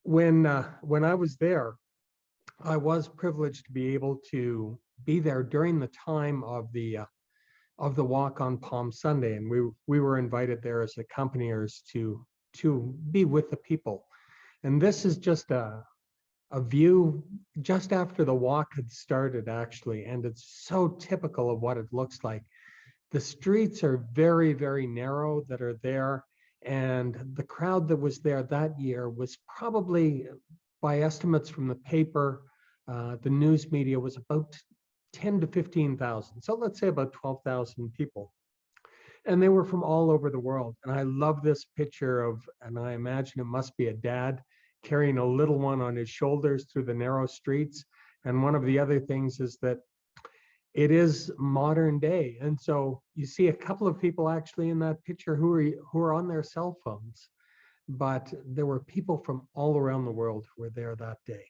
When I was there, I was privileged to be able to be there during the time of the walk on Palm Sunday, and we were invited there as accompaniers to be with the people. And this is just a view just after the walk had started, actually, and it's so typical of what it looks like. The streets are very, very narrow that are there, and the crowd that was there that year was probably, by estimates from the paper, the news media, was about 10 to 15,000. So let's say about 12,000 people. And they were from all over the world. And I love this picture of, and I imagine it must be a dad carrying a little one on his shoulders through the narrow streets. And one of the other things is that it is modern day. And so you see a couple of people actually in that picture who are on their cell phones, but there were people from all around the world who were there that day.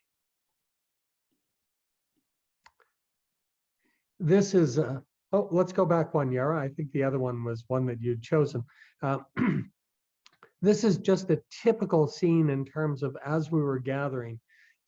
This is, oh, let's go back one, Yara. I think the other one was one that you'd chosen. This is just a typical scene in terms of, as we were gathering,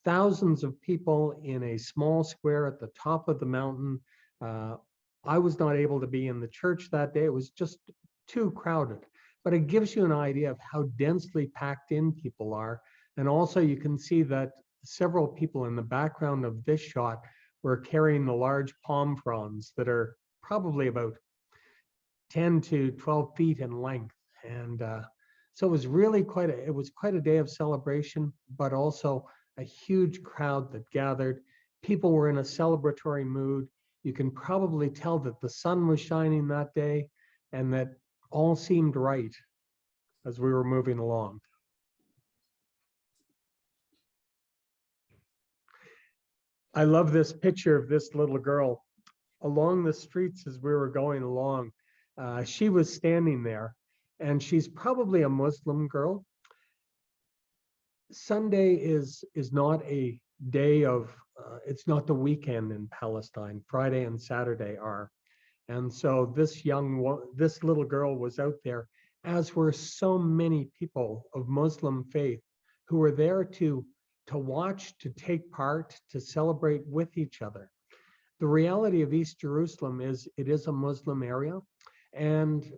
thousands of people in a small square at the top of the mountain. I was not able to be in the church that day. It was just too crowded, but it gives you an idea of how densely packed in people are. And also you can see that several people in the background of this shot were carrying the large palm fronds that are probably about 10 to 12 feet in length. And so it was really quite a day of celebration, but also a huge crowd that gathered. People were in a celebratory mood. You can probably tell that the sun was shining that day and that all seemed right as we were moving along. I love this picture of this little girl along the streets as we were going along. She was standing there, and she's probably a Muslim girl. Sunday is not a day of, it's not the weekend in Palestine. Friday and Saturday are. And so this little girl was out there, as were so many people of Muslim faith who were there to watch, to take part, to celebrate with each other. The reality of East Jerusalem is it is a Muslim area, and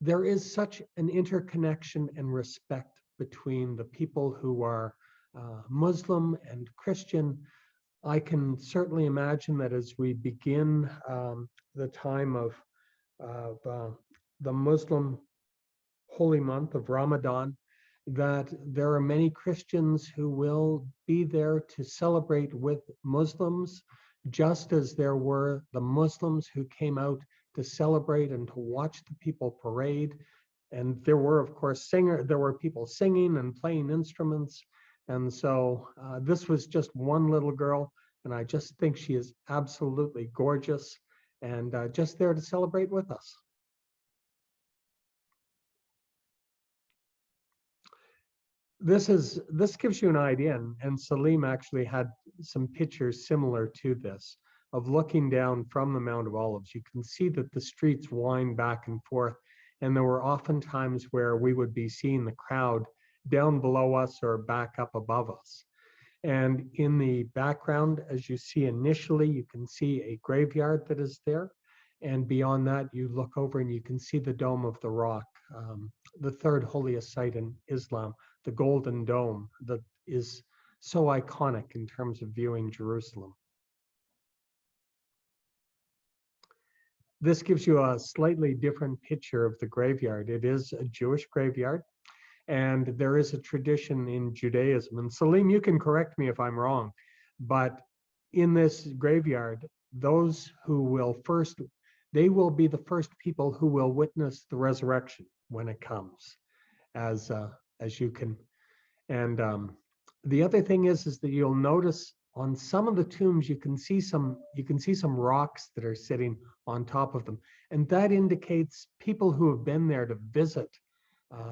there is such an interconnection and respect between the people who are Muslim and Christian. I can certainly imagine that as we begin the time of the Muslim holy month of Ramadan, that there are many Christians who will be there to celebrate with Muslims, just as there were the Muslims who came out to celebrate and to watch the people parade. And there were, of course, there were people singing and playing instruments. And so this was just one little girl, and I just think she is absolutely gorgeous and just there to celebrate with us. This gives you an idea, and Salim actually had some pictures similar to this, of looking down from the Mount of Olives. You can see that the streets wind back and forth, and there were often times where we would be seeing the crowd down below us or back up above us. And in the background, as you see initially, you can see a graveyard that is there. And beyond that, you look over and you can see the Dome of the Rock, the third holiest site in Islam, the Golden Dome, that is so iconic in terms of viewing Jerusalem. This gives you a slightly different picture of the graveyard. It is a Jewish graveyard, and there is a tradition in Judaism. And Salim, you can correct me if I'm wrong, but in this graveyard, those who will first, they will be the first people who will witness the resurrection when it comes, as you can. And the other thing is that you'll notice on some of the tombs, you can see some rocks that are sitting on top of them. And that indicates people who have been there to visit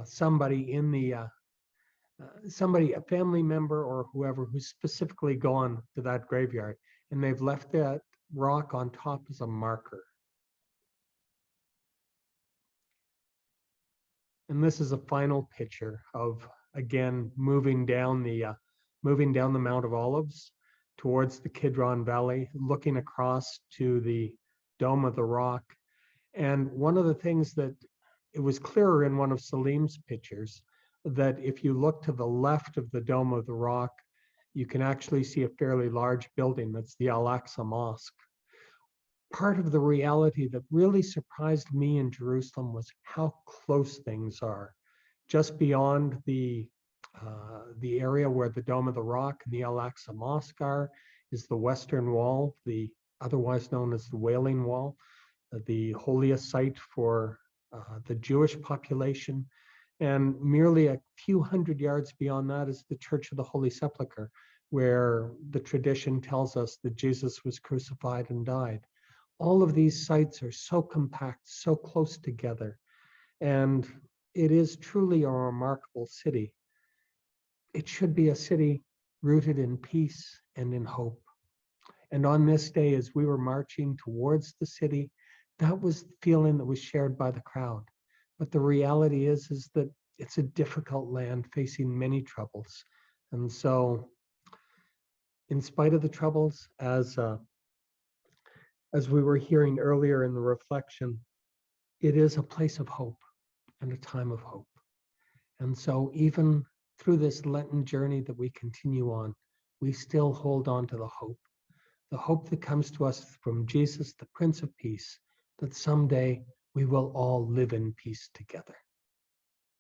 somebody in the, a family member or whoever who's specifically gone to that graveyard, and they've left that rock on top as a marker. And this is a final picture of again, moving down the Mount of Olives towards the Kidron Valley, looking across to the Dome of the Rock. And one of the things that it was clearer in one of Salim's pictures, that if you look to the left of the Dome of the Rock, you can actually see a fairly large building. That's the Al-Aqsa Mosque. Part of the reality that really surprised me in Jerusalem was how close things are. Just beyond the area where the Dome of the Rock and the Al-Aqsa Mosque are is the Western Wall, otherwise known as the Wailing Wall, the holiest site for the Jewish population. And merely a few hundred yards beyond that is the Church of the Holy Sepulchre, where the tradition tells us that Jesus was crucified and died. All of these sites are so compact, so close together. And it is truly a remarkable city. It should be a city rooted in peace and in hope. And on this day, as we were marching towards the city, that was the feeling that was shared by the crowd. But the reality is that it's a difficult land facing many troubles. And so, in spite of the troubles, as we were hearing earlier in the reflection, it is a place of hope and a time of hope. And so even through this Lenten journey that we continue on, we still hold on to the hope that comes to us from Jesus, the Prince of Peace, that someday we will all live in peace together.